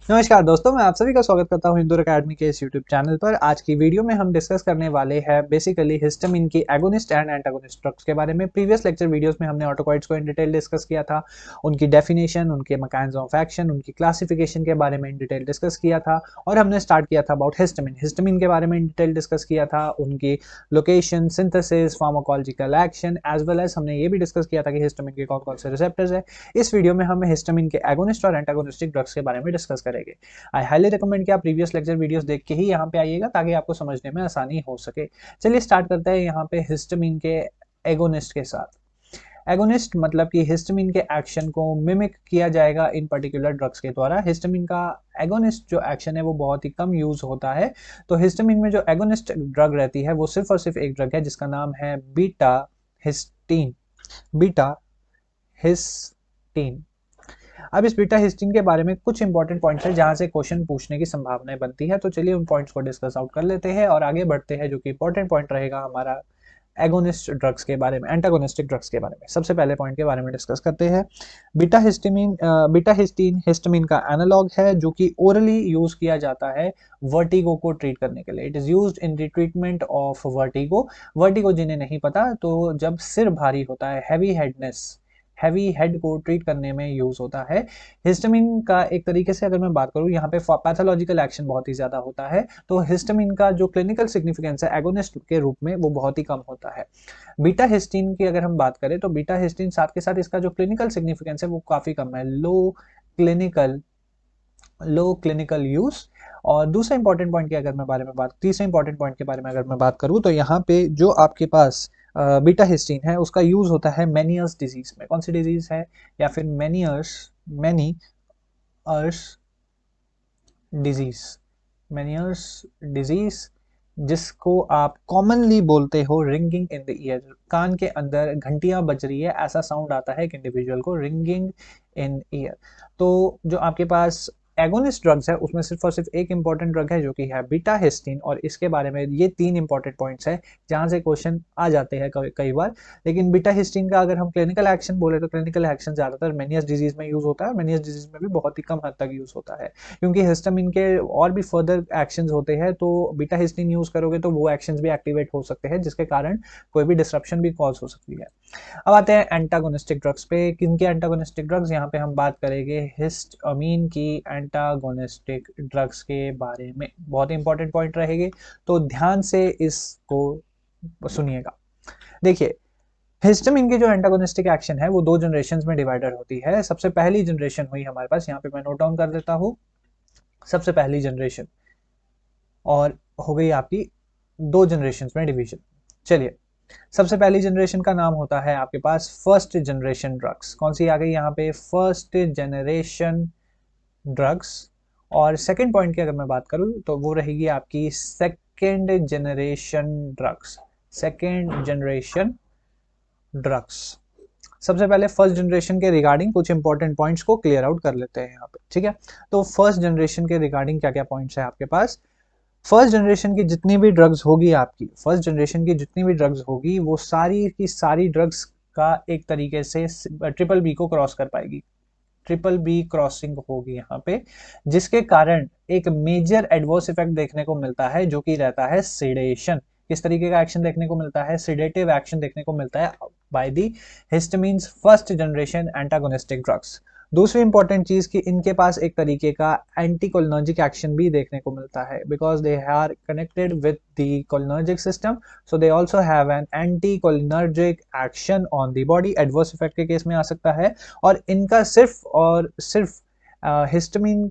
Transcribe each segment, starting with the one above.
नमस्कार दोस्तों, मैं आप सभी का स्वागत करता हूं इंदौर एकेडमी के इस यूट्यूब चैनल पर। आज की वीडियो में हम डिस्कस करने वाले हैं बेसिकली हिस्टामिन की एगोनिस्ट एंड एंटागोनिस्ट ड्रग्स के बारे में। प्रीवियस लेक्चर वीडियोस में हमने ऑटोकॉइड्स को इन डिटेल डिस्कस किया था, उनकी डेफिनेशन, उनके मैकेनिज्म ऑफ एक्शन, उनकी क्लासिफिकेशन के बारे में इन डिटेल डिस्कस किया था। और हमने स्टार्ट किया था अबाउट हिस्टामिन हिस्टामिन के बारे में इन डिटेल डिस्कस किया था, उनकी location, synthesis, pharmacological action, as well as हमने ये भी डिस्कस किया था कि हिस्टामिन के कौन कौन से रिसेप्टर्स है। इस वीडियो में हम हिस्टामिन के एगोनिस्ट और एंटागोनिस्टिक ड्रग्स के बारे में डिस्कस करेंगे। आई हाईली रिकमेंड कि आप प्रीवियस लेक्चर वीडियोस देख के ही यहाँ पे आइएगा ताकि आपको समझने में आसानी हो सके। चलिए स्टार्ट करते हैं यहाँ पे हिस्टामिन के एगोनिस्ट के साथ। एगोनिस्ट मतलब कि हिस्टामिन के एक्शन को मिमिक किया जाएगा इन पर्टिकुलर ड्रग्स के द्वारा। हिस्टामिन का एगोनिस्ट जो एक्शन है वो बहुत ही कम यूज होता है। तो हिस्टामिन में जो एगोनिस्ट ड्रग रहती है वो सिर्फ और सिर्फ एक ड्रग है जिसका नाम है बीटा हिस्टीन। बीटा हिस्टीन। अब इस बीटा हिस्टीन के बारे में कुछ इंपॉर्टेंट पॉइंट्स है जहां से क्वेश्चन पूछने की संभावनाएं बनती है। तो चलिए उन पॉइंट्स को डिस्कस आउट कर लेते हैं और आगे बढ़ते हैं, जो कि इंपॉर्टेंट पॉइंट रहेगा हमारा एगोनिस्ट ड्रग्स के बारे में, एंटागोनिस्टिक ड्रग्स के बारे में। सबसे पहले पॉइंट के बारे में डिस्कस करते हैं। बीटा हिस्टीन हिस्टामिन का एनालॉग है जो कि ओरली यूज किया जाता है वर्टिगो को ट्रीट करने के लिए। It is used in the treatment of vertigo. Vertigo जिन्हें नहीं पता, तो जब सिर भारी होता है, हैवी हेड को ट्रीट करने में यूज होता है। हिस्टामिन का एक तरीके से अगर मैं बात करूं, यहाँ पे पैथोलॉजिकल एक्शन बहुत ही ज्यादा होता है, तो हिस्टामिन का जो क्लिनिकल सिग्निफिकेंस है एगोनिस्ट के रूप में वो बहुत ही कम होता है। बीटा हिस्टीन की अगर हम बात करें तो बीटा हिस्टीन साथ के साथ इसका जो क्लिनिकल सिग्निफिकेंस है वो काफी कम है, लो क्लिनिकल यूज। और दूसरा इंपॉर्टेंट पॉइंट की अगर मैं बारे में बात तीसरे इंपॉर्टेंट पॉइंट के बारे में अगर मैं बात करूं तो यहाँ पे जो आपके पास बीटा हिस्टीन है उसका यूज होता है मेनियर्स डिजीज में। कौन सी डिजीज है? या फिर मेनियर्स डिजीज। मेनियर्स डिजीज जिसको आप कॉमनली बोलते हो रिंगिंग इन द ईयर। कान के अंदर घंटियां बज रही है, ऐसा साउंड आता है एक इंडिविजुअल को, रिंगिंग इन ईयर। तो जो आपके पास एगोनिस्ट ड्रग्स है उसमें सिर्फ और सिर्फ एक इंपॉर्टेंट ड्रग है जो कि है बीटा हिस्टीन, और इसके बारे में ये तीन इंपॉर्टेंट पॉइंट्स है जहां से क्वेश्चन आ जाते हैं कई बार। लेकिन बीटा हिस्टीन का अगर हम क्लिनिकल एक्शन बोले तो क्लिनिकल एक्शन ज्यादातर मेनियस डिजीज में यूज होता है, और मेनियस डिजीज में भी बहुत ही कम हद तक यूज होता है, क्योंकि हिस्टामिन के और भी फर्दर एक्शंस होते हैं। तो बीटा हिस्टीन यूज करोगे तो वो एक्शंस भी एक्टिवेट हो सकते हैं जिसके कारण कोई भी डिसरप्शन भी कॉज हो सकती है। अब आते हैं एंटागोनिस्टिक ड्रग्स पे। किनके एंटागोनिस्टिक ड्रग्स? यहाँ पे हम बात करेंगे हिस्टामिन की एंटागोनिस्टिक ड्रग्स के बारे में। बहुत इंपॉर्टेंट पॉइंट रहेगी, तो ध्यान से इसको सुनिएगा। देखिए, हिस्टामिन की जो एंटागोनिस्टिक एक्शन है वो दो जनरेशन में डिवाइडेड होती है। सबसे पहली जनरेशन हुई हमारे पास, यहाँ पे मैं नोट डाउन कर देता हूँ, सबसे पहली जनरेशन, और हो गई आपकी दो जनरेशन में डिवीजन। चलिए, सबसे पहली जनरेशन का नाम होता है आपके पास फर्स्ट जनरेशन ड्रग्स। कौन सी आ गई यहाँ पे? First generation drugs. और सेकंड पॉइंट की अगर मैं बात करूं तो वो रहेगी आपकी second generation drugs. Second generation drugs. सबसे पहले फर्स्ट जनरेशन के रिगार्डिंग कुछ इंपॉर्टेंट पॉइंट्स को क्लियर आउट कर लेते हैं यहाँ पे, ठीक है? तो फर्स्ट जनरेशन के रिगार्डिंग क्या क्या पॉइंट्स है आपके पास? फर्स्ट जनरेशन की जितनी भी ड्रग्स होगी आपकी, फर्स्ट जनरेशन की जितनी भी ड्रग्स होगी वो सारी की सारी ड्रग्स का एक तरीके से ट्रिपल बी को क्रॉस कर पाएगी। ट्रिपल बी क्रॉसिंग होगी यहाँ पे, जिसके कारण एक मेजर एडवर्स इफेक्ट देखने को मिलता है जो कि रहता है सिडेशन। किस तरीके का एक्शन देखने को मिलता है? सिडेटिव एक्शन देखने को मिलता है by the histamines first generation antagonistic drugs. दूसरी इंपॉर्टेंट चीज कि इनके पास एक तरीके का एंटीकोलिनर्जिक एक्शन भी देखने को मिलता है, because they are connected with the cholinergic system, so they also have an anticholinergic action on the body. Adverse effect के केस में आ सकता है। और इनका सिर्फ और सिर्फ हिस्टामिन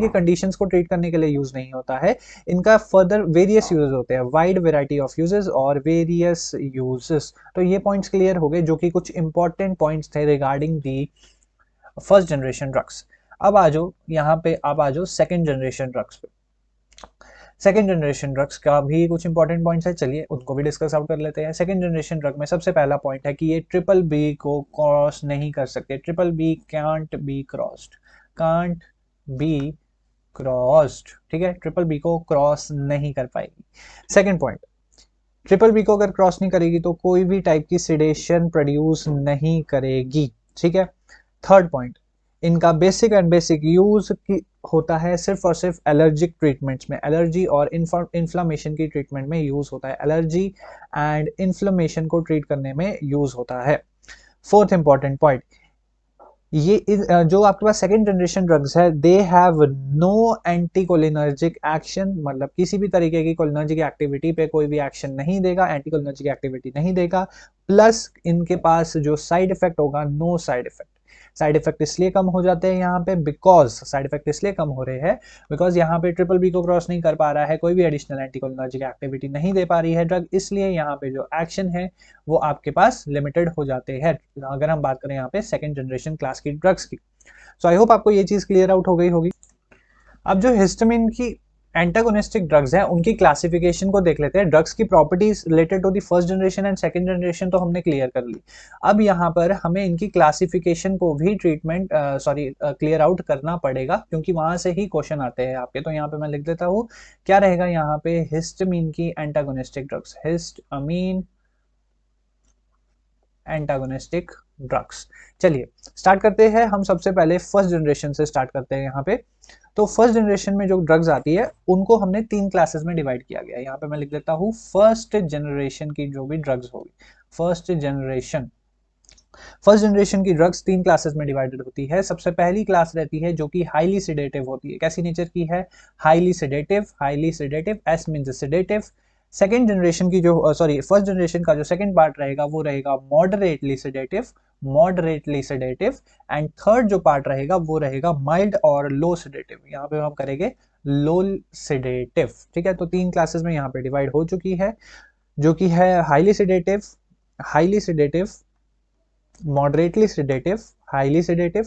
की कंडीशंस को ट्रीट करने के लिए यूज नहीं होता है। इनका फर्दर वेरियस यूजेस होते हैं, वाइड वेराइटी ऑफ यूजेस और वेरियस यूजेस। तो ये पॉइंट्स क्लियर हो गए जो कि कुछ इंपॉर्टेंट पॉइंट्स थे regarding the first generation drugs. अब आ जाओ यहाँ पे, अब आ जाओ सेकेंड जनरेशन ड्रग्स पे। सेकेंड जनरेशन ड्रग्स का भी कुछ इंपॉर्टेंट पॉइंट्स है, चलिए उनको भी डिस्कस आउट कर लेते हैं। सेकेंड जनरेशन ड्रग में सबसे पहला पॉइंट है कि ये ट्रिपल बी को क्रॉस नहीं कर सकते। Triple B can't be crossed, can't be crossed, ठीक है? ट्रिपल बी को क्रॉस नहीं कर पाएगी। सेकेंड पॉइंट, ट्रिपल बी को अगर क्रॉस नहीं करेगी तो कोई भी टाइप की सिडेशन प्रोड्यूस नहीं करेगी, ठीक है? थर्ड पॉइंट, इनका बेसिक यूज होता है सिर्फ और सिर्फ एलर्जिक ट्रीटमेंट्स में, एलर्जी और इन्फ्लामेशन की ट्रीटमेंट में यूज होता है, एलर्जी एंड इन्फ्लामेशन को ट्रीट करने में यूज होता है। फोर्थ इंपॉर्टेंट पॉइंट, ये जो आपके पास सेकेंड जनरेशन ड्रग्स है, they have no anticholinergic action, मतलब किसी भी तरीके की कोलिनर्जिक एक्टिविटी पे कोई भी एक्शन नहीं देगा, एंटीकोलिनर्जिक एक्टिविटी नहीं देगा। प्लस इनके पास जो साइड इफेक्ट होगा, no side effect. Side effect इसलिए कम हो जाते हैं यहाँ पे, बिकॉज साइड इफेक्ट इसलिए कम हो रहे हैं बिकॉज यहाँ पे ट्रिपल बी को क्रॉस नहीं कर पा रहा है, कोई भी एडिशनल एंटीकोलिनर्जिक एक्टिविटी नहीं दे पा रही है ड्रग, इसलिए यहाँ पे जो एक्शन है वो आपके पास लिमिटेड हो जाते हैं, अगर हम बात करें यहाँ पे सेकेंड जनरेशन क्लास की ड्रग्स की। सो आई होप आपको ये चीज क्लियर आउट हो गई होगी। अब जो हिस्टामिन की एंटागोनिस्टिक ड्रग्स हैं उनकी क्लासिफिकेशन को देख लेते हैं। ड्रग्स की properties related to the first generation and second generation तो हमने क्लियर कर ली। अब यहाँ पर हमें इनकी क्लासिफिकेशन को भी क्लियर आउट करना पड़ेगा, क्योंकि वहां से ही क्वेश्चन आते हैं आपके। तो यहाँ पे मैं लिख देता हूँ, क्या रहेगा यहाँ पे, हिस्टामिन की antagonistic drugs, histamine antagonistic drugs. चलिए स्टार्ट करते हैं, हम सबसे पहले फर्स्ट जनरेशन से स्टार्ट करते हैं यहाँ पे। तो फर्स्ट जनरेशन में जो ड्रग्स आती है उनको हमने 3 क्लासेस में डिवाइड किया गया है। यहाँ पे मैं लिख देता हूँ फर्स्ट जनरेशन की जो भी ड्रग्स होगी, फर्स्ट जनरेशन की ड्रग्स 3 क्लासेस में डिवाइडेड होती है। सबसे पहली क्लास रहती है जो कि हाईली सेडेटिव होती है। कैसी नेचर की है, highly sedative, S means sedative. Second generation की जो फर्स्ट जनरेशन का जो सेकेंड पार्ट रहेगा वो रहेगा मॉडरेटली सेडेटिव एंड थर्ड जो पार्ट रहेगा वो रहेगा माइल्ड और लो सेडेटिव। यहाँ पे हम करेंगे लो सेडेटिव, ठीक है। तो 3 क्लासेस में यहाँ पे डिवाइड हो चुकी है, जो कि है highly sedative, moderately sedative, highly sedative,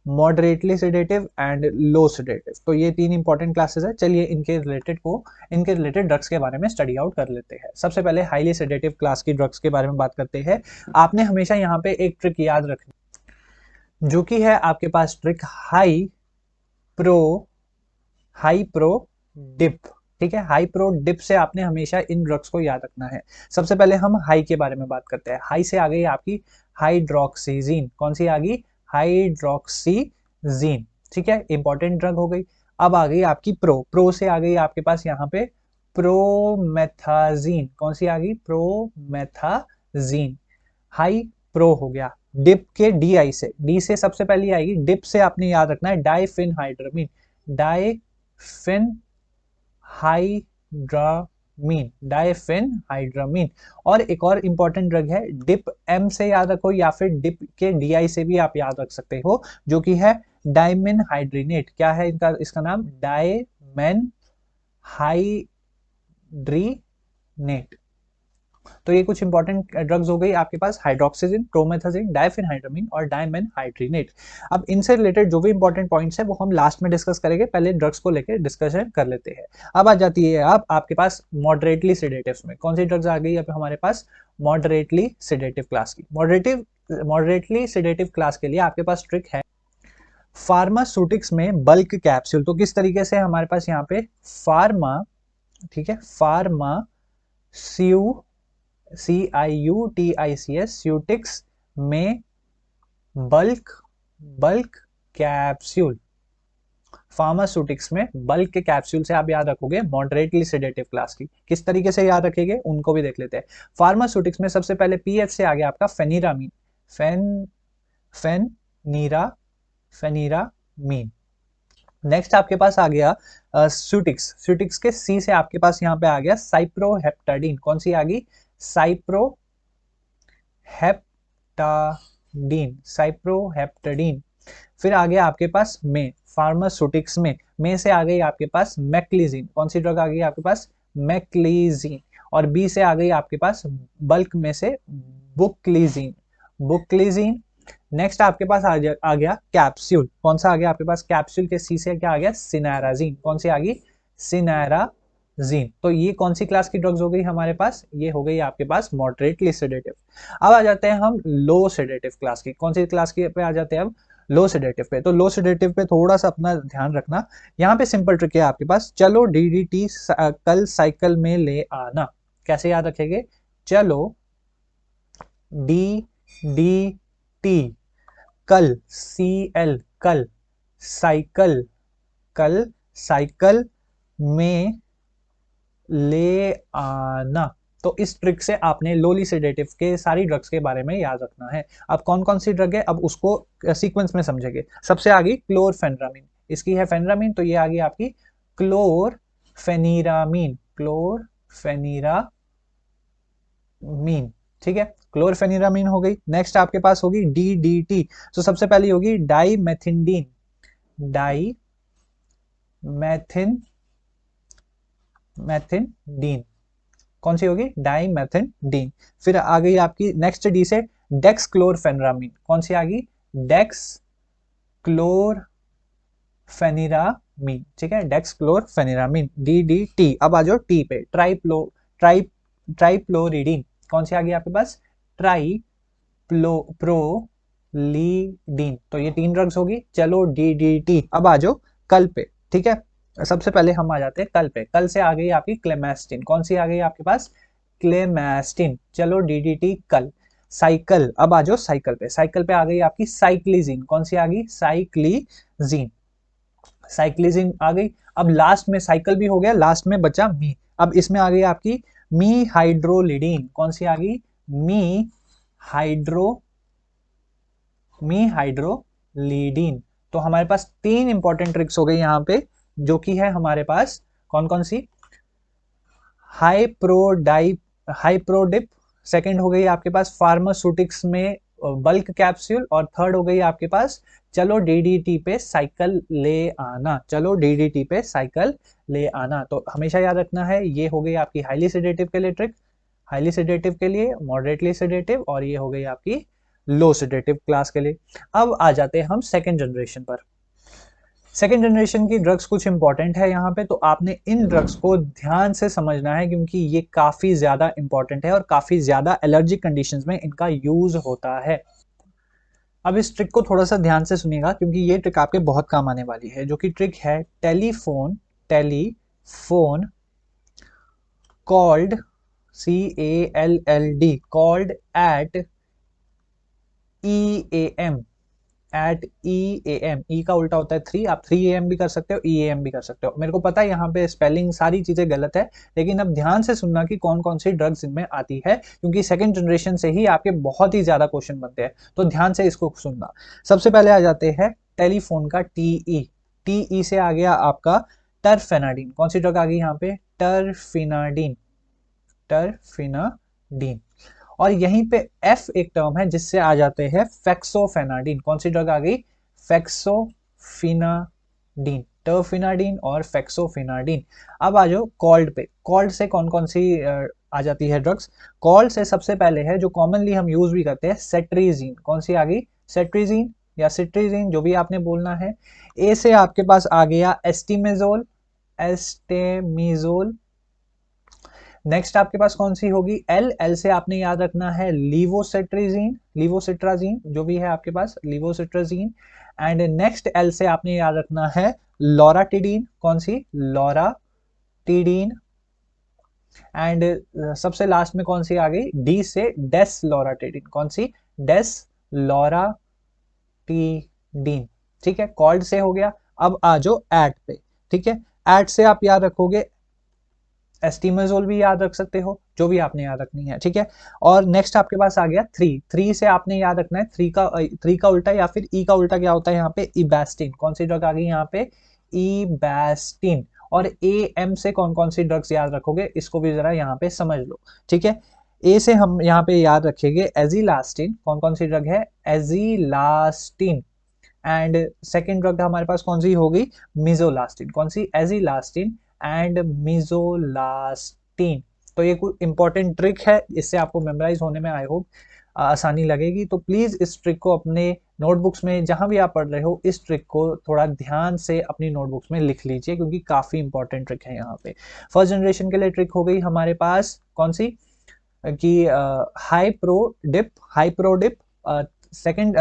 moderately sedative and low sedative. तो ये 3 इंपॉर्टेंट क्लासेस है। चलिए इनके रिलेटेड ड्रग्स के बारे में स्टडी आउट कर लेते हैं। सबसे पहले हाईली सेडेटिव क्लास की ड्रग्स के बारे में बात करते हैं। आपने हमेशा यहाँ पे एक ट्रिक याद रखनी, जो कि है आपके पास ट्रिक हाई प्रो डिप, ठीक है। हाई प्रो डिप से आपने हमेशा इन ड्रग्स को याद रखना है। सबसे पहले हम हाई के बारे में बात करते हैं। हाई से आ गई आपकी हाइड्रोक्सीजीन, कौन सी आ गई, हाइड्रोक्सीजीन, ठीक है, इंपॉर्टेंट ड्रग हो गई। अब आ गई आपकी प्रो से आ गई आपके पास यहाँ पे प्रोमेथाजीन, कौन सी आ गई, प्रोमेथाजीन, हाई प्रो हो गया। डिप के डी से सबसे पहले आएगी, डिप से आपने याद रखना है डाइफिनहाइड्रामीन, डाइफिनहाइड्रामीन। और एक और इंपॉर्टेंट ड्रग है डिप, एम से याद रखो या फिर डिप के डी से भी आप याद रख सकते हो, जो कि है डाइमेनहाइड्रिनेट। क्या है इसका नाम, डाइमेनहाइड्रिनेट। तो ये कुछ इंपॉर्टेंट ड्रग्स हो गई आपके पास, हाइड्रोक्सीजिन, प्रोमेथाजिन, डाइफिनहाइड्रामीन और डाइमेनहाइड्रिनेट। अब इनसे रिलेटेड जो भी इंपॉर्टेंट पॉइंट्स है वो हम लास्ट में डिस्कस करेंगे, पहले ड्रग्स को लेकर डिस्कशन कर लेते हैं। अब आ जाती है आपके पास मॉडरेटली सेडेटिव्स में कौन सी ड्रग्स आ गई अब हमारे पास, मॉडरेटली सेडेटिव क्लास की। मॉडरेटली सेडेटिव क्लास के लिए आपके पास ट्रिक है फार्मास्यूटिक्स में बल्क कैप्सूल। तो किस तरीके से हमारे पास यहाँ पे ठीक है, CIUTICS में बल्क कैप्सूल, फार्मास्यूटिक्स में बल्क के कैप्सूल से आप याद रखोगे मॉडरेटली सेडेटिव क्लास की। किस तरीके से याद रखेंगे उनको भी देख लेते हैं। फार्मास्यूटिक्स में सबसे पहले पीएफ से आ गया आपका फेनिरामीन, फेनिरामीन। नेक्स्ट आपके पास आ गया स्यूटिक्स के सी से आपके पास यहाँ पे आ गया साइप्रोहेप्टाडीन, कौन सी आ गई, साइप्रोहेप्टाडीन। फिर आ गया आपके पास में फार्मास्यूटिक्स में से आ गई आपके पास मैक्लीजीन, कौन सी ड्रग आ गई आपके पास, मैक्लीजीन। और बी से आ गई आपके पास बल्क में से बुक्लीजीन। नेक्स्ट आपके पास आ गया कैप्सूल, कौन सा आ गया आपके पास, कैप्सूल के सी से क्या आ गया, सिनाराजीन, कौन सी आ गई, सिनाराजीन। तो ये कौन सी क्लास की ड्रग्स हो गई हमारे पास, ये हो गई आपके पास मॉडरेटली सेडेटिव। अब आ जाते हैं हम लो सेडेटिव क्लास की, कौन सी क्लास की पे आ जाते हैं अब, लो सेडेटिव पे। तो लो सेडेटिव पे थोड़ा सा अपना ध्यान रखना। यहाँ पे सिंपल ट्रिक है आपके पास, चलो डीडीटी कल साइकिल में ले आना। कैसे याद रखेंगे, चलो DDT कल, CL कल साइकिल, कल साइकिल में ले आना। तो इस ट्रिक से आपने लोली सेडेटिव के सारी ड्रग्स के बारे में याद रखना है। अब कौन कौन सी ड्रग है अब उसको सीक्वेंस में समझेंगे। सबसे आगे क्लोरफेनरामिन, इसकी है फेनरामिन, तो ये आ गई आपकी क्लोरफेनिरामिन, क्लोरफेनिरामिन, ठीक है, क्लोरफेनिरामिन हो गई। नेक्स्ट आपके पास होगी डीडीटी, तो सबसे पहली होगी डाइमेथिनडीन, डाइमेथिनडीन, कौन सी होगी, डाइमेथिनडीन। फिर आ गई आपकी नेक्स्ट डी से डेक्स क्लोरफेनरामिन, कौन सी आ गई, डेक्स क्लोरफेनिरामिन, ठीक है, डेक्स क्लोरफेनिरामिन, डीडीटी। अब आ जाओ टी पे, ट्राइप्लोरिडीन, कौन सी आ गई आपके पास, ट्राइप्रोलीडीन। तो ये 3 ड्रग्स होगी। चलो डीडीटी। अब आ जाओ कल पे, ठीक है। सबसे पहले हम आ जाते हैं कल पे। कल से आ गई आपकी क्लेमेस्टिन, कौन सी आ गई आपके पास, क्लेमेस्टिन। चलो डीडीटी कल। साइकिल, अब आ जाओ साइकिल पे। साइकिल पे आ गई आपकी साइक्लिजीन, कौन सी आ गई, साइक्लिजीन, साइक्लिजीन आ गई। अब लास्ट में साइकिल भी हो गया, लास्ट में बचा मी। अब इसमें आ गई आपकी मी हाइड्रोलिडीन, कौन सी आ गई, मी हाइड्रोलीडीन। तो हमारे पास 3 इंपॉर्टेंट ट्रिक्स हो गई यहाँ पे, जो कि है हमारे पास कौन कौन सी, हाइप्रोडिप, सेकंड हो गई आपके पास फार्मास्यूटिक्स में बल्क कैप्सूल, और थर्ड हो गई आपके पास चलो डीडीटी पे साइकिल ले आना, चलो डीडीटी पे साइकिल ले आना। तो हमेशा याद रखना है, ये हो गई आपकी हाईली सेडेटिव के लिए ट्रिक, हाईली सेडेटिव के लिए, मॉडरेटली सेडेटिव, और ये हो गई आपकी लो सेडेटिव क्लास के लिए। अब आ जाते हैं हम सेकेंड जनरेशन पर। सेकेंड जनरेशन की ड्रग्स कुछ इंपॉर्टेंट है यहाँ पे, तो आपने इन ड्रग्स को ध्यान से समझना है, क्योंकि ये काफी ज्यादा इंपॉर्टेंट है और काफी ज्यादा एलर्जिक कंडीशंस में इनका यूज होता है। अब इस ट्रिक को थोड़ा सा ध्यान से सुनिएगा, क्योंकि ये ट्रिक आपके बहुत काम आने वाली है, जो कि ट्रिक है telephone, telephone called, CALLD, called at EAM, at EAM। E का उल्टा होता है 3, आप 3 AM भी कर सकते हो, EAM भी कर सकते हो। मेरे को पता है यहाँ पे स्पेलिंग सारी चीजें गलत है, लेकिन अब ध्यान से सुनना कि कौन कौन सी ड्रग्स इनमें आती है, क्योंकि सेकंड जनरेशन से ही आपके बहुत ही ज्यादा क्वेश्चन बनते हैं, तो ध्यान से इसको सुनना। सबसे पहले आ जाते हैं टेलीफोन का TE से आ गया आपका टरफेनाडीन, कौन सी ड्रग आ गई यहाँ पे, टरफिनाडीन, टरफिनाडीन। और यहीं पे F एक टर्म है जिससे आ जाते हैं फेक्सोफेनाडीन, कौन सी ड्रग आ गई, फेक्सोफिनाडीन, टर्फिनाडीन और फेक्सोफिनाडीन। अब आ जाओ कॉल्ड पे। कॉल्ड से कौन कौन सी आ जाती है ड्रग्स। कॉल्ड से सबसे पहले है जो कॉमनली हम यूज भी करते हैं, सेट्रीजीन, कौन सी आ गई, सेट्रीजीन या सिट्रीजीन, जो भी आपने बोलना है। ए से आपके पास आ गया एस्टीमेजोल, एस्टेमिजोल। नेक्स्ट आपके पास कौन सी होगी, एल से आपने याद रखना है लीवोसिट्राजीन, लीवोसिट्राजीन जो भी है आपके पास, लीवोसिट्राजीन। एंड नेक्स्ट एल से आपने याद रखना है लॉराटिडीन, कौन सी, लॉराटिडीन। एंड सबसे लास्ट में कौन सी आ गई, डी से डेसलोराटिडीन, कौन सी, डेसलोराटिडीन, ठीक है। कॉल्ड से हो गया। अब आ जाओ एट पे, ठीक है। एट से आप याद रखोगे एस्टीमेजोल भी याद रख सकते हो, जो भी आपने याद रखनी है, ठीक है। और नेक्स्ट आपके पास आ गया थ्री से आपने याद रखना है थ्री का उल्टा या फिर ई का उल्टा क्या होता है यहाँ पे, इबैस्टिन, कौन सी ड्रग आ गई यहाँ पे, इबैस्टिन। और AM से कौन कौन सी ड्रग्स याद रखोगे, इसको भी जरा यहाँ पे समझ लो, ठीक है। ए से हम यहाँ पे याद रखेंगे एजिलास्टिन, कौन कौन सी ड्रग है, एजिलास्टिन। एंड सेकेंड ड्रग हमारे पास कौन सी होगी, मिजोलास्टिन, कौन सी, एजिलास्टिन एंड मिजोलास्टिन। तो ये कुछ इंपॉर्टेंट ट्रिक है, इससे आपको मेमोराइज होने में आई होप आसानी लगेगी। तो प्लीज इस ट्रिक को अपने नोटबुक्स में जहां भी आप पढ़ रहे हो, इस ट्रिक को थोड़ा ध्यान से अपनी नोटबुक्स में लिख लीजिए, क्योंकि काफी इंपॉर्टेंट ट्रिक है यहाँ पे। फर्स्ट जनरेशन के लिए ट्रिक हो गई हमारे पास कौन सी, कि हाइप्रोडिप। सेकंड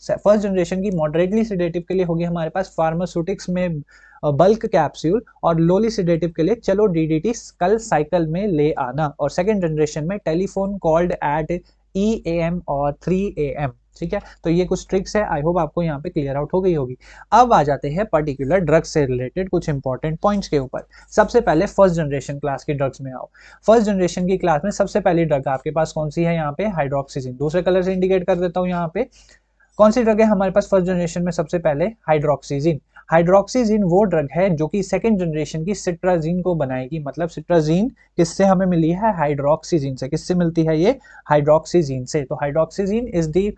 फर्स्ट जनरेशन की मॉडरेटली सेडेटिव के लिए होगी हमारे पास फार्मास्यूटिक्स में बल्क कैप्सूल, और लोली सेडेटिव के लिए चलो डीडीटी कल साइकिल में ले आना। और सेकंड जनरेशन में टेलीफोन कॉल्ड एट EAM और 3 AM, ठीक है, तो ये कुछ ट्रिक्स है, आई होप आपको यहाँ पे क्लियर आउट हो गई होगी। अब आ जाते हैं पर्टिकुलर ड्रग्स से रिलेटेड कुछ इंपॉर्टेंट पॉइंट्स के ऊपर। सबसे पहले फर्स्ट जनरेशन क्लास की ड्रग्स में आओ। फर्स्ट जनरेशन की क्लास में सबसे पहली ड्रग आपके पास कौन सी है यहाँ पे, हाइड्रोक्सीजिन। दूसरे कलर से इंडिकेट कर देता हूँ यहाँ पे, कौन सी ड्रग है हमारे पास फर्स्ट जनरेशन में सबसे पहले, हाइड्रोक्सीजिन। हाइड्रोक्सीजिन वो ड्रग है जो कि सेकंड जनरेशन की सिट्राजीन को बनाएगी। मतलब सिट्राजीन किससे हमें मिली है, हाइड्रोक्सीजिन से। किससे मिलती है ये, हाइड्रोक्सीजिन से। तो हाइड्रोक्सीजिन इज दी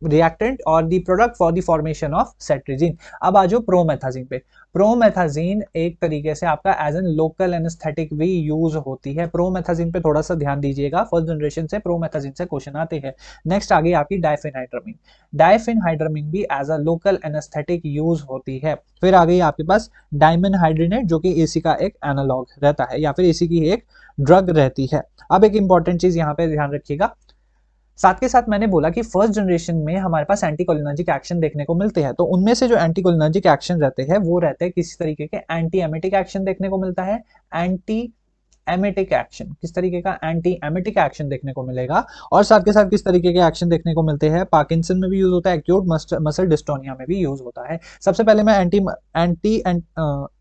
रिएक्टेंट और the product for the formation of cetirizine. अब आ जाओ प्रोमेथाजीन पे। प्रोमेथाजीन एक तरीके से आपका एज एन लोकल एनेस्थेटिक भी यूज होती है। प्रोमेथाजीन पे थोड़ा सा ध्यान दीजिएगा, फर्स्ट जनरेशन से प्रोमेथाजीन से क्वेश्चन आते हैं। नेक्स्ट आ गई आपकी डायफेनहाइड्रामीन। डायफेनहाइड्रामीन भी as a local anaesthetic use होती है। फिर आ गई आपके पास डायमेनहाइड्रेनेट, जो कि एसी का एक एनालॉग रहता है या फिर एसी की एक ड्रग रहती है। अब एक इंपॉर्टेंट चीज यहाँ पे ध्यान रखिएगा, साथ के साथ मैंने बोला कि फर्स्ट जनरेशन में हमारे पास एंटीकोलिनर्जिक एक्शन देखने को मिलते हैं। तो उनमें से जो एंटीकोलिनर्जिक एक्शन रहते हैं वो रहते हैं किसी तरीके के एंटी एमेटिक एक्शन देखने को मिलता है। एंटी एमेटिक एक्शन, किस तरीके का, एंटी एमेटिक एक्शन देखने को मिलेगा। और साथ के साथ किस तरीके के एक्शन देखने को मिलते हैं, पार्किंसन में भी यूज होता है, एक्यूट मसल डिस्टोनिया में भी यूज होता है। सबसे पहले मैं एंटी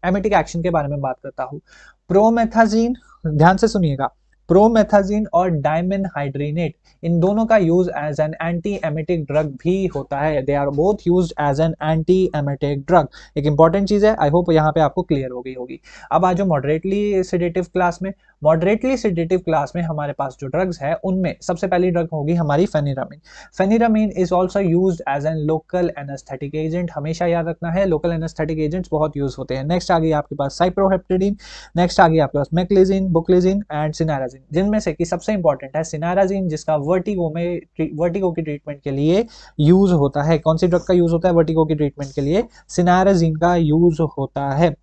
एमेटिक एक्शन के बारे में बात करता हूँ। प्रोमेथाजीन, ध्यान से सुनिएगा, प्रोमेथाजीन और डायमेनहाइड्रेनेट, इन दोनों का use as an anti emetic drug भी होता है। They are both used as an anti emetic drug. एक इंपॉर्टेंट चीज है, आई होप यहाँ पे आपको क्लियर हो गई होगी। अब आज मॉडरेटली सिडेटिव क्लास में, मॉडरेटली सिडेटिव क्लास में हमारे पास जो ड्रग्स है उनमें सबसे पहली ड्रग होगी हमारी pheniramine. Pheniramine is also used as an local anaesthetic agent. हमेशा याद रखना है, लोकल एनेस्थेटिक एजेंट्स बहुत यूज होते हैं। नेक्स्ट आ गई आपके पास साइप्रोहेप्टेडिन, नेक्स्ट आ गई आपके पास मेक्लिजिन, बुक्लिजिन एंड सिनाराजिन, जिनमें से कि सबसे इंपॉर्टेंट है सिनाराजिन, जिसका वर्टिगो की ट्रीटमेंट के लिए यूज होता है। कौन सी ड्रग का यूज होता है वर्टिगो की ट्रीटमेंट के लिए, सिनाराजिन का यूज होता है।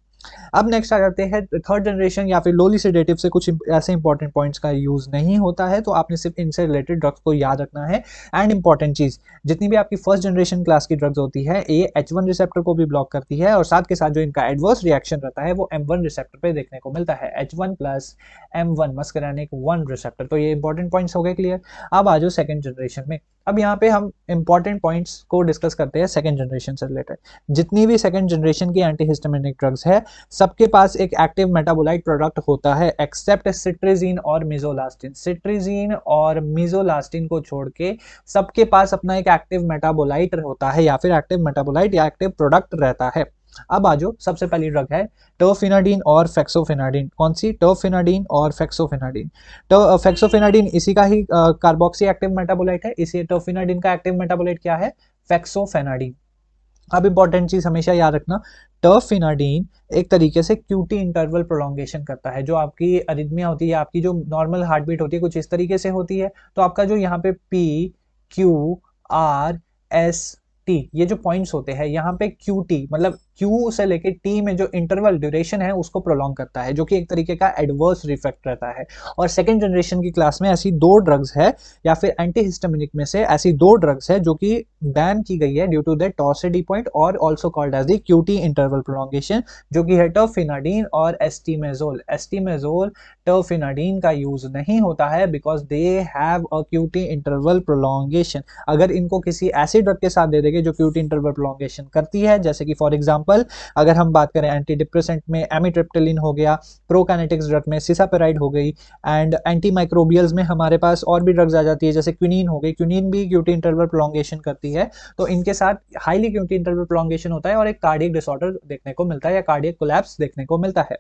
अब नेक्स्ट आ जाते हैं थर्ड जनरेशन या फिर लोली सेडेटिव से कुछ ऐसे इंपॉर्टेंट पॉइंट्स का यूज नहीं होता है, तो आपने सिर्फ इनसे रिलेटेड ड्रग्स को याद रखना है। एंड इंपॉर्टेंट चीज, जितनी भी आपकी फर्स्ट जनरेशन क्लास की ड्रग्स होती है ये H1 रिसेप्टर को भी ब्लॉक करती है, और साथ के साथ जो इनका एडवर्स रिएक्शन रहता है वो M1 रिसेप्टर पे देखने को मिलता है। H1 plus M1 मस्करानिक 1 receptor. तो ये इंपॉर्टेंट पॉइंट्स हो गए क्लियर। अब आ जाओ सेकंड जनरेशन में। अब यहाँ पे हम इंपॉर्टेंट पॉइंट्स को डिस्कस करते हैं सेकंड जनरेशन से रिलेटेड। जितनी भी सेकंड जनरेशन की एंटीहिस्टामिनिक ड्रग्स है सबके पास एक एक्टिव मेटाबोलाइट प्रोडक्ट होता है, एक्सेप्ट सिट्रिजीन और मिजोलास्टिन। सिट्रिजीन और मिजोलास्टिन को छोड़ के सबके पास अपना एक एक्टिव मेटाबोलाइट होता है या फिर एक्टिव मेटाबोलाइट या एक्टिव प्रोडक्ट रहता है। अब आजो सबसे पहली ड्रग है टर्फिनाडीन और फेक्सोफिनाडीन। कौन सी, टर्फिनाडीन और फेक्सोफिनाडीन। फेक्सोफिनाडीन इसी का ही कार्बोक्सी एक्टिव मेटाबोलाइट है। इसी टर्फिनाडीन का एक्टिव मेटाबोलाइट क्या है, फेक्सोफेनाडीन। अब इंपॉर्टेंट चीज हमेशा याद रखना, टर्फिनाडीन एक तरीके से क्यूटी इंटरवल प्रोलॉन्गेशन करता है। जो आपकी अरिथमिया होती है, आपकी जो नॉर्मल हार्ट बीट होती है कुछ इस तरीके से होती है, तो आपका जो यहाँ पे P Q R S T ये जो पॉइंट्स होते हैं यहाँ पे QT मतलब Q से लेके T में जो इंटरवल ड्यूरेशन है उसको प्रोलॉन्ग करता है, जो कि एक तरीके का एडवर्स इफेक्ट रहता है। और सेकंड जनरेशन की क्लास में ऐसी दो ड्रग्स है या फिर एंटीहिस्टामिनिक में से ऐसी दो ड्रग्स है जो कि बैन की गई है ड्यू टू द टॉर्सिडी पॉइंट और also called as the QT interval prolongation, जो कि है टर्फिनाडीन और एस्टीमेजोल। एस्टीमेजोल टर्फिनाडीन का यूज नहीं होता है because they have a QT interval prolongation. अगर इनको किसी ऐसी ड्रग के साथ दे देंगे जो QT इंटरवल प्रोलॉन्गेशन करती है, जैसे कि फॉर एग्जांपल अगर हम बात करें एंटी डिप्रेसेंट में एमिट्रिप्टिलिन हो गया, प्रोकाइनेटिक्स ड्रग में सिसापेराइड हो गई, एंड एंटी माइक्रोबियल्स में हमारे पास और भी ड्रग्स आ जाती है जैसे क्विनीन हो गई। क्विनीन भी QT इंटरवल प्रोलॉन्गेशन करती है, तो इनके साथ हाईली QT इंटरवल प्रोलॉन्गेशन होता है और एक कार्डियक डिसऑर्डर देखने को मिलता है या कार्डियक कोलैप्स देखने को मिलता है।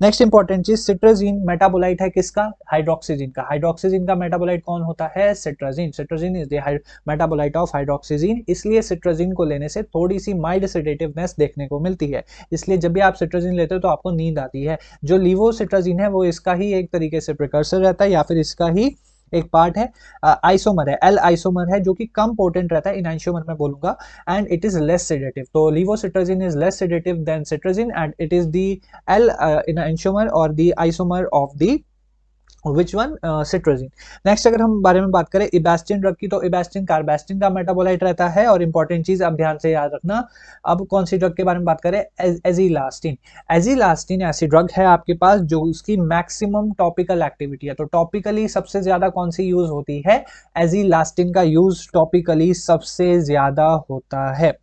नेक्स्ट इंपॉर्टेंट चीज, सिट्राजीन मेटाबोलाइट है किसका, हाइड्रोक्सीजिन का। हाइड्रोक्सीजिन का मेटाबोलाइट कौन होता है, सिट्राजीन। सिट्राजीन इज द मेटाबोलाइट ऑफ हाइड्रोक्सीजिन, इसलिए सिट्राजीन को लेने से थोड़ी सी माइल्ड सेडेटिवनेस देखने को मिलती है। इसलिए जब भी आप सिट्राजीन लेते हो तो आपको नींद आती है। जो लीवोसिट्राजीन है वो इसका ही एक तरीके से प्रिकर्सर रहता है या फिर इसका ही एक पार्ट है, आइसोमर है, एल आइसोमर है, जो कि कम पोटेंट रहता है, इनैंशियोमर में बोलूंगा, and it is less sedative. तो levocetirizine is less sedative than cetirizine and it is the L enantiomer और the isomer of the which one? Cetirizine. Next अगर हम बारे में बात करें इबैस्टिन ड्रग की, तो इबैस्टिन कार्बास्टिन का मेटाबोलाइट रहता है। और इंपॉर्टेंट चीज आप ध्यान से याद रखना, अब कौन सी ड्रग के बारे में बात करें? एजिलास्टिन। एजिलास्टिन ऐसी ड्रग है आपके पास जो उसकी मैक्सिमम टॉपिकल एक्टिविटी है। तो टॉपिकली सबसे ज्यादा कौन सी यूज होती है? एजिलास्टिन का यूज टॉपिकली सबसे ज्यादा होता है।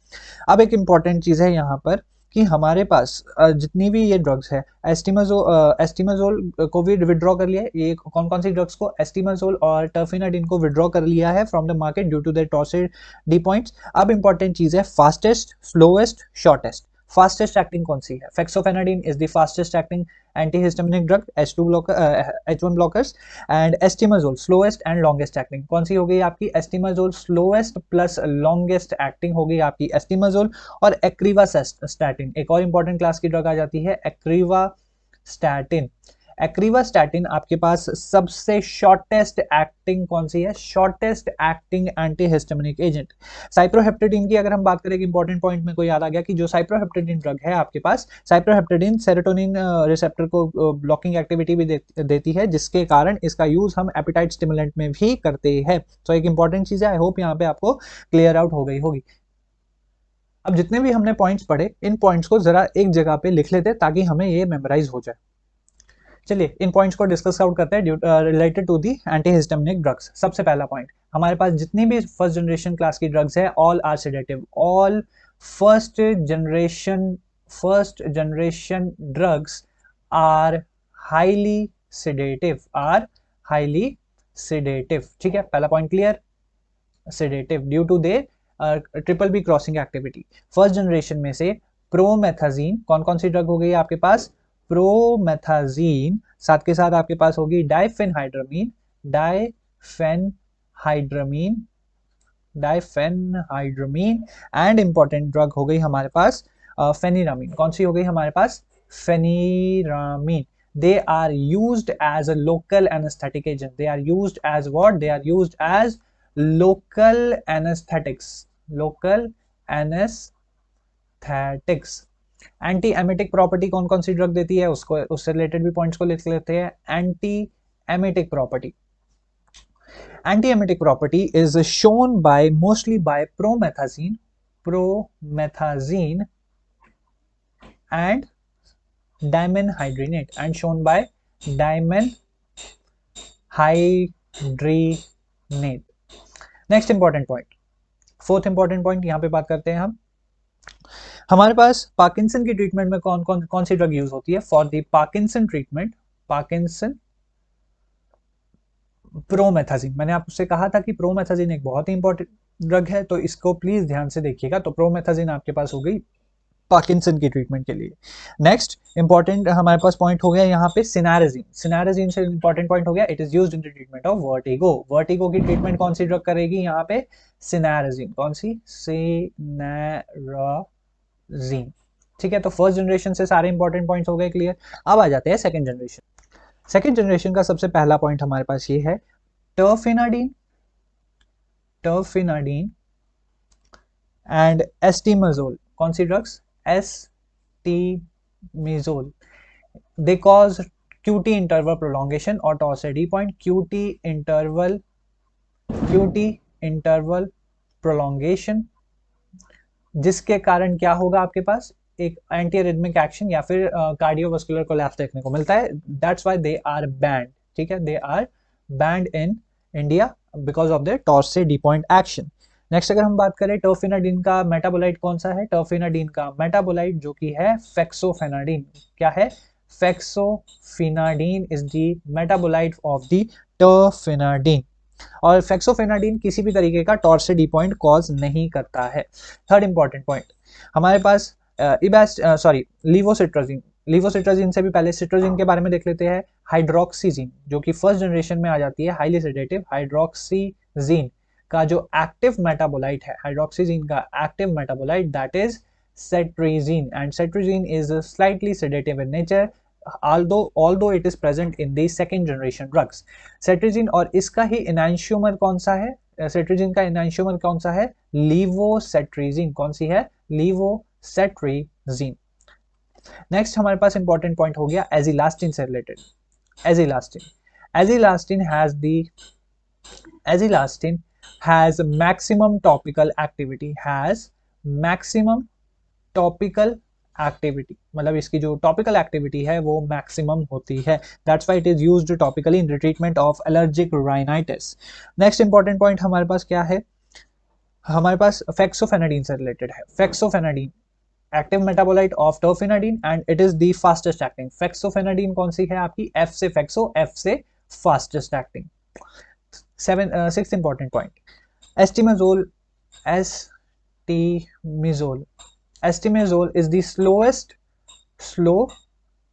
अब एक इंपॉर्टेंट चीज है यहाँ पर कि हमारे पास जितनी भी ये ड्रग्स है, एस्टिमाजोल को भी विड्रॉ कर लिया है। ये कौन कौन सी ड्रग्स को? एस्टिमाजोल और टर्फिनाडिन को विड्रॉ कर लिया है from the market due to the torsades de pointes. अब इंपॉर्टेंट चीज है fastest, slowest, shortest. Fastest acting कौन सी है? Fexofenadine is the fastest acting antihistaminic drug, H2 blocker, H1 blockers. And astemizole slowest and longest acting. कौन सी हो गई आपकी? Astemizole slowest plus longest acting हो गई आपकी एस्टिमाजोल। और एक्रीवास्टैटिन, एक और इंपॉर्टेंट क्लास की ड्रग आ जाती है एक्रीवास्टैटिन। एक्रीवास्टैटिन आपके पास सबसे शॉर्टेस्ट एक्टिंग कौन सी है? Shortest acting antihistaminic agent. Cyproheptadine की अगर हम बात करें, इंपॉर्टेंट पॉइंट में कोई याद आ गया कि जो साइप्रोहेप्टेडिन ड्रग है आपके पास, साइप्रोहेप्टेडिन सेरोटोनिन रिसेप्टर को ब्लॉकिंग एक्टिविटी भी देती है, जिसके कारण इसका यूज हम एपिटाइट स्टिमुलेंट में भी करते हैं। तो एक इंपॉर्टेंट चीज है, आई होप यहाँ पे आपको क्लियर आउट हो गई होगी। अब जितने भी हमने पॉइंट्स पढ़े, इन पॉइंट्स को जरा एक जगह पे लिख लेते ताकि हमें ये मेमोराइज हो जाए। चलिए इन पॉइंट्स को डिस्कस आउट करते हैं related to the antihistaminic drugs. सबसे पहला पॉइंट, हमारे पास जितनी भी फर्स्ट जनरेशन क्लास की ड्रग्स है, all are sedative. All first generation drugs are highly sedative, are highly sedative. ठीक है, पहला point clear. Sedative due to the triple B crossing activity. First generation में से प्रोमेथाजीन, कौन कौन सी ड्रग हो गई आपके पास? प्रोमेथाजीन, साथ के साथ आपके पास होगी डाइफेनहाइड्रामीन, डाइफेनहाइड्रामीन एंड इंपॉर्टेंट ड्रग हो गई हमारे पास फेनिरामीन। कौन सी हो गई हमारे पास? फेनिरामीन। They are used as a local anesthetic agent. They are used as what? They are used as local anesthetics. Local anesthetics. Anti emetic property कौन कौन सी ड्रग देती है, उसको उससे रिलेटेड भी पॉइंट्स को लिख लेते हैं। Anti emetic property, anti emetic property is shown by mostly bye promethazine and dimenhydrinate and shown by dimenhydrinate. Next important point, fourth important point यहां पे बात करते हैं हम। हमारे पास पार्किंसन की ट्रीटमेंट में कौन सी ड्रग यूज होती है? For the Parkinson treatment, Parkinson promethazine. मैंने आपसे कहा था कि प्रोमेथाजीन एक बहुत ही इंपॉर्टेंट ड्रग है, तो इसको प्लीज ध्यान से देखिएगा। तो प्रोमेथाजीन आपके पास हो गई पार्किंसन की ट्रीटमेंट के लिए। नेक्स्ट इंपॉर्टेंट हमारे पास पॉइंट हो गया यहाँ पे सिनारेजिन। सिनारेजिन से इंपॉर्टेंट पॉइंट हो गया, it is used in the treatment of vertigo. Vertigo की ट्रीटमेंट कौन सी ड्रग करेगी यहाँ पे? सिनारेजिन। कौन सी? सिनारेजिन। ठीक है, तो फर्स्ट जनरेशन से सारे इंपॉर्टेंट पॉइंट्स हो गए क्लियर। अब आ जाते हैं सेकंड जनरेशन। सेकंड जनरेशन का सबसे पहला पॉइंट हमारे पास ये है टर्फिनाडिन, टर्फिनाडिन एंड एस्टिमाजोल। कौन सी drugs? Astemizole. They cause QT interval prolongation और torsades de pointes. QT interval prolongation, जिसके कारण क्या होगा आपके पास? एक एंटी एरिथमिक एक्शन या फिर कार्डियोवास्कुलर कोलैप्स देखने को मिलता है। That's why they are banned. ठीक है, they are banned in India because of the टॉर्सिडी pointes action. Next अगर हम बात करें टर्फिनाडिन का मेटाबोलाइट कौन सा है? टर्फिनाडिन का मेटाबोलाइट जो कि है फेक्सोफेनाडिन। क्या है? Fexofenadine is the metabolite of the terfenadine. और फेक्सोफेनाडिन किसी भी तरीके का टॉर्सिडी पॉइंट कॉज नहीं करता है। थर्ड इंपॉर्टेंट पॉइंट हमारे पास लीवोसिट्राजिन। लीवोसिट्राजिन से भी पहले सिट्राजिन के बारे में देख लेते हैं। हाइड्रोक्सीजिन जो कि फर्स्ट जनरेशन में आ जाती है, हाईली सेडेटिव। हाइड्रोक्सीजिन का जो एक्टिव मेटाबोलाइट है, हाइड्रोक्सीजिन का active metabolite, that is cetirizine, and cetirizine is slightly sedative in nature although it is present in the second generation drugs. Cetirizine और इसका ही इनैंशियोमर कौन सा है? सेट्रिजिन का इनैंशियोमर कौन सा है? लीवोसेट्रिजिन। कौन सी है? लीवोसेट्रिजिन। नेक्स्ट हमारे पास इंपॉर्टेंट पॉइंट हो गया एजिलास्टिन से related. Azelastine, Azilastin has maximum topical activity, topical activity, मतलब इसकी जो टॉपिकल एक्टिविटी है वो मैक्सिमम होती है, that's why it is used topically in the treatment of allergic rhinitis. Next important point हमारे पास क्या है, हमारे पास फेक्सोफेनाडीन से रिलेटेड है। Fexofenadine active metabolite of terfenadine and it is the fastest acting. Fexofenadine कौन सी है आपकी, एफ से फेक्सो, एफ से fastest acting. Sixth important point, astemizole, astemizole, astemizole is the slow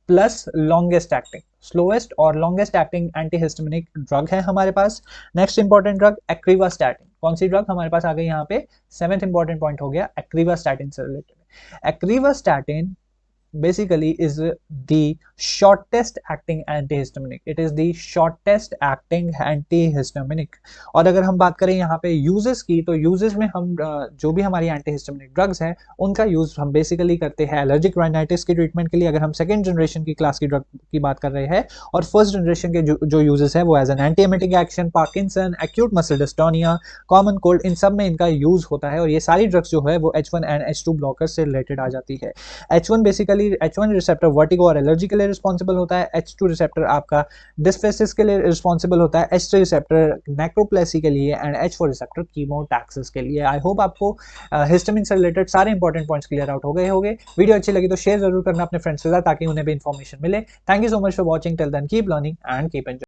plus longest acting, slowest और longest acting antihistaminic drug है हमारे पास। नेक्स्ट इंपॉर्टेंट ड्रग एक्रीवास्टैटिन, कौन सी ड्रग हमारे पास आ गई यहाँ पे, सेवेंथ इंपॉर्टेंट पॉइंट हो गया एक्रीवास्टैटिन से related. एक्रीवास्टैटिन basically is the shortest acting antihistaminic, it is the shortest acting antihistaminic। और अगर हम बात करें यहाँ पे यूजेस की, तो यूजेस में हम जो भी हमारी एंटीहिस्टामिनिक ड्रग्स हैं उनका यूज हम बेसिकली करते हैं एलर्जिक राइनाइटिस की ट्रीटमेंट के लिए, अगर हम सेकेंड जनरेशन की क्लास की ड्रग की बात कर रहे हैं। और फर्स्ट जनरेशन के जो यूजेस है वो as an antiemetic action, Parkinson, acute muscle dystonia, common cold, इन सब में इनका यूज होता है। और ये सारी ड्रग्स जो है वो H1 एंड H2 ब्लॉकर से रिलेटेड आ जाती है। H1 basically H1 receptor vertigo और एलर्जी के लिए रिस्पॉन्सिबल होता है, H2 रिसेप्टर आपका डिस्फेसिस के लिए रिस्पॉन्सिबल होता है, H3 रिसेप्टर नेक्रोप्लेसी के लिए एंड H4 रिसेप्टर कीमोटैक्सिस के लिए। आई होप आपको हिस्टामिन से रिलेटेड सारे इंपॉर्टेंट पॉइंट्स क्लियर आउट हो गए होंगे। वीडियो अच्छी लगी तो शेयर जरूर करना अपने फ्रेंड्स के साथ ताकि उन्हें भी इन्फॉर्मेशन मिले। Thank you so much for watching, till then keep learning and keep enjoying.